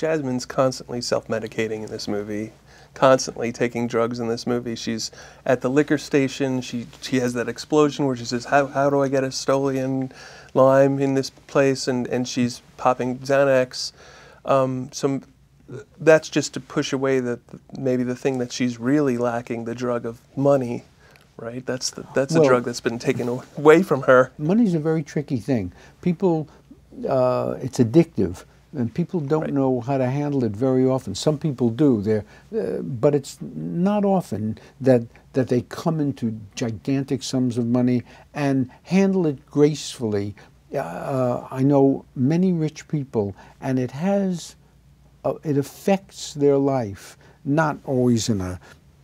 Jasmine's constantly self-medicating in this movie, constantly taking drugs in this movie. She's at the liquor station. She has that explosion where she says, how do I get a Stolian lime in this place? And she's popping Xanax. So that's just to push away maybe the thing that she's really lacking, the drug of money, right? That's a drug that's been taken away from her. Money's a very tricky thing. People, it's addictive, and people don't know how to handle it very often. Some people do, but it's not often that they come into gigantic sums of money and handle it gracefully. I know many rich people, and it affects their life, not always in a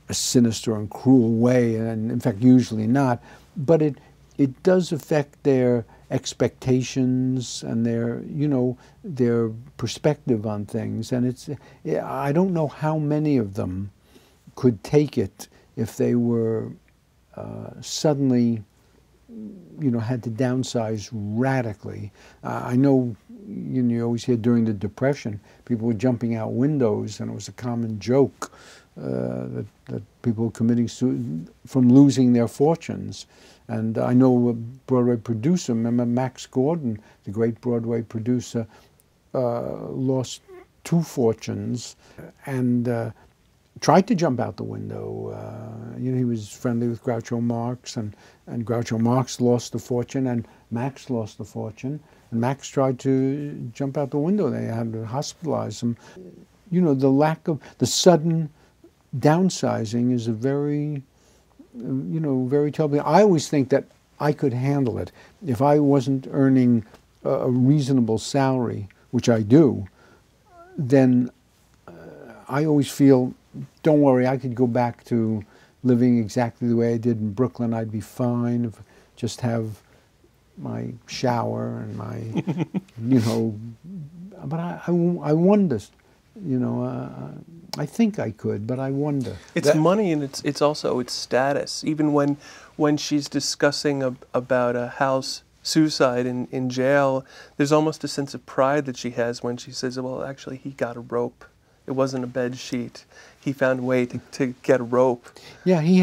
sinister and cruel way, and in fact usually not, but it does affect their expectations and their perspective on things. And I don't know how many of them could take it if they were suddenly had to downsize radically. I know you always hear during the Depression people were jumping out windows, and it was a common joke that people were committing suicide from losing their fortunes. And I know a Broadway producer, remember Max Gordon, the great Broadway producer, lost 2 fortunes and tried to jump out the window. He was friendly with Groucho Marx, and Groucho Marx lost the fortune, and Max lost the fortune. And Max tried to jump out the window. They had to hospitalize him. The sudden downsizing is a very, very terrible. I always think that I could handle it if I wasn't earning a reasonable salary, which I do. Then I always feel, don't worry, I could go back to living exactly the way I did in Brooklyn. I'd be fine if just have my shower and my, But I wonder, I think I could, but I wonder. It's money, and it's also its status. Even when she's discussing about a house suicide in jail, there's almost a sense of pride that she has when she says, well, actually, he got a rope. It wasn't a bed sheet. He found a way to get a rope. Yeah, he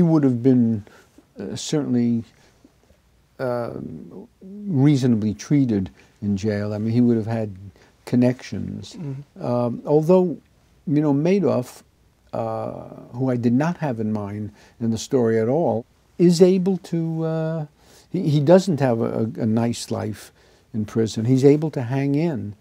would have been certainly reasonably treated in jail. I mean, he would have had connections. Mm-hmm. Although, Madoff, who I did not have in mind in the story at all, is able to, he doesn't have a nice life in prison. He's able to hang in.